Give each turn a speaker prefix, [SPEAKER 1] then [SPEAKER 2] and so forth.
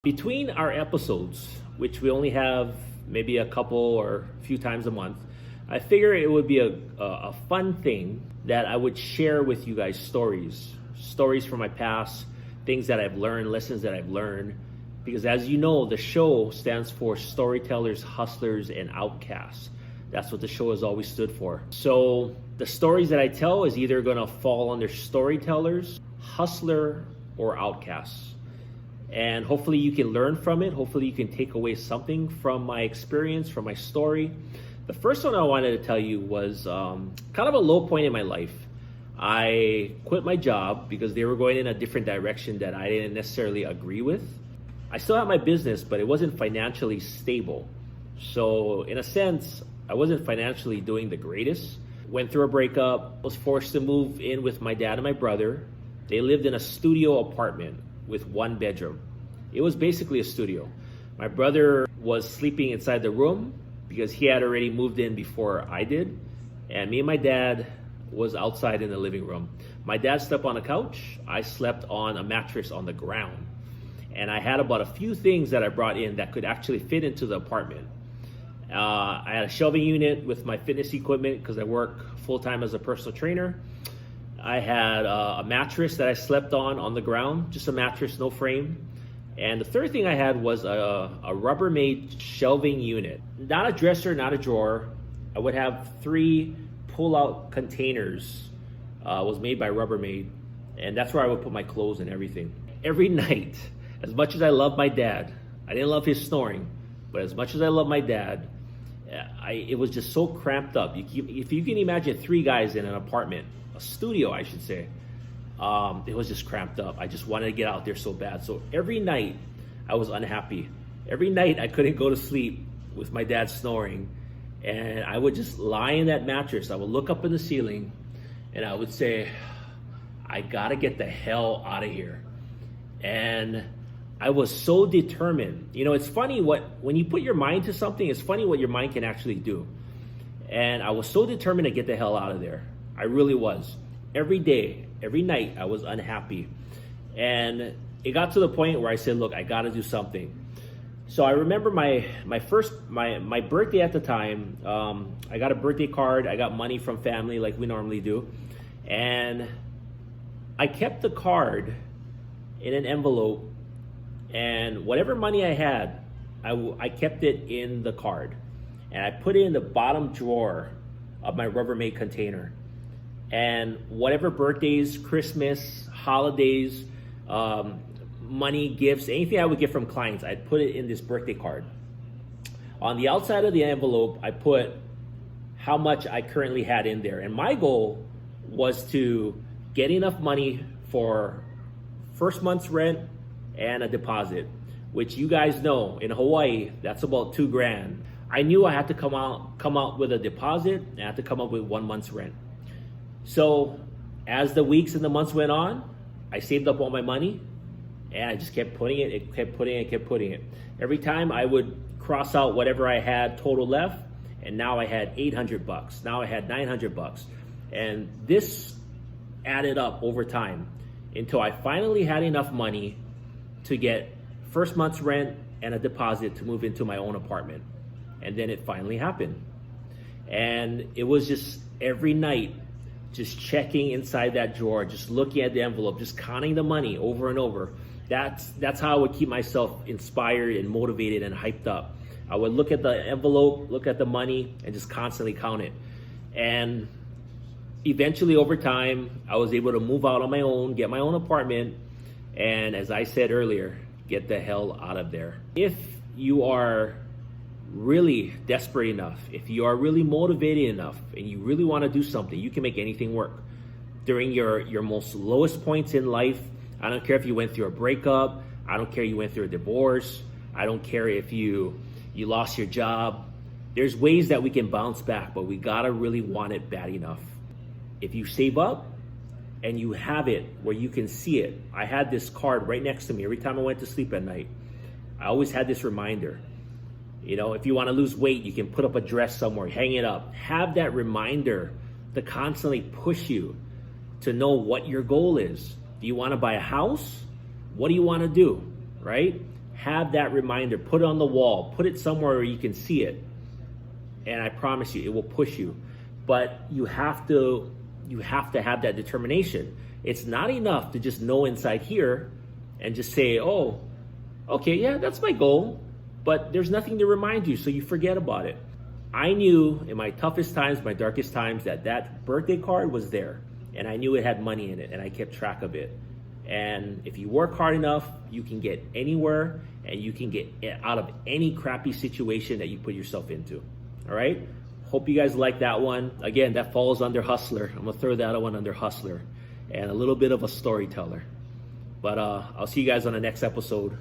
[SPEAKER 1] Between our episodes, which we only have maybe a couple or a few times a month, I figure it would be a fun thing that I would share with you guys stories from my past, things that I've learned, lessons that I've learned. Because as you know, the show stands for Storytellers, Hustlers, and Outcasts. That's what the show has always stood for. So the stories that I tell is either gonna fall under storytellers, hustler, or outcasts. And hopefully you can learn from it. Hopefully you can take away something from my experience, from my story. The first one I wanted to tell you was kind of a low point in my life. I quit my job because they were going in a different direction that I didn't necessarily agree with. I still had my business, but it wasn't financially stable. So in a sense, I wasn't financially doing the greatest. Went through a breakup, was forced to move in with my dad and my brother. They lived in a studio apartment with one bedroom. It was basically a studio. My brother was sleeping inside the room because he had already moved in before I did. And me and my dad was outside in the living room. My dad slept on a couch. I slept on a mattress on the ground. And I had about a few things that I brought in that could actually fit into the apartment. I had a shelving unit with my fitness equipment because I work full-time as a personal trainer. I had a mattress that I slept on the ground, just a mattress, no frame. And the third thing I had was a Rubbermaid shelving unit. Not a dresser, not a drawer. I would have 3 pull-out containers. Was made by Rubbermaid. And that's where I would put my clothes and everything. Every night, as much as I love my dad, I didn't love his snoring, but as much as I love my dad, it was just so cramped up. If you can imagine 3 guys in an apartment, a studio, I should say, it was just cramped up. I just wanted to get out there so bad. So every night I was unhappy. Every night I couldn't go to sleep with my dad snoring. And I would just lie in that mattress. I would look up in the ceiling and I would say, I gotta get the hell out of here. And I was so determined. You know, it's funny when you put your mind to something, it's funny what your mind can actually do. And I was so determined to get the hell out of there. I really was. Every day, every night, I was unhappy. And it got to the point where I said, look, I gotta do something. So I remember my birthday at the time. I got a birthday card. I got money from family like we normally do. And I kept the card in an envelope. And whatever money I had, I kept it in the card. And I put it in the bottom drawer of my Rubbermaid container. And whatever birthdays, Christmas, holidays, money, gifts, anything I would get from clients, I'd put it in this birthday card. On the outside of the envelope, I put how much I currently had in there. And my goal was to get enough money for first month's rent and a deposit, which you guys know in Hawaii, that's about $2,000. I knew I had to come out with a deposit and I had to come up with 1 month's rent. So as the weeks and the months went on, I saved up all my money and I just kept putting it. Every time I would cross out whatever I had total left, and now I had $800. Now I had $900. And this added up over time until I finally had enough money to get first month's rent and a deposit to move into my own apartment. And then it finally happened. And it was just every night, just checking inside that drawer, just looking at the envelope, just counting the money over and over. That's how I would keep myself inspired and motivated and hyped up. I would look at the envelope, look at the money, and just constantly count it. And eventually over time, I was able to move out on my own, get my own apartment, and as I said earlier, get the hell out of there. If you are really desperate enough, if you are really motivated enough, and you really want to do something, you can make anything work. During your most lowest points in life, I don't care if you went through a breakup, I don't care if you went through a divorce, I don't care if you lost your job. There's ways that we can bounce back, but we gotta really want it bad enough. If you save up, and you have it where you can see it. I had this card right next to me every time I went to sleep at night. I always had this reminder. You know, if you want to lose weight, you can put up a dress somewhere, hang it up. Have that reminder to constantly push you to know what your goal is. Do you want to buy a house? What do you want to do, right? have that reminder, put it on the wall, put it somewhere where you can see it. And I promise you, it will push you. But you have to have that determination. It's not enough to just know inside here and just say, oh, okay, yeah, that's my goal. But there's nothing to remind you, so you forget about it. I knew in my toughest times, my darkest times, that birthday card was there. And I knew it had money in it, and I kept track of it. And if you work hard enough, you can get anywhere, and you can get out of any crappy situation that you put yourself into. All right? Hope you guys like that one. Again, that falls under hustler. I'm going to throw that one under hustler and a little bit of a storyteller. But I'll see you guys on the next episode.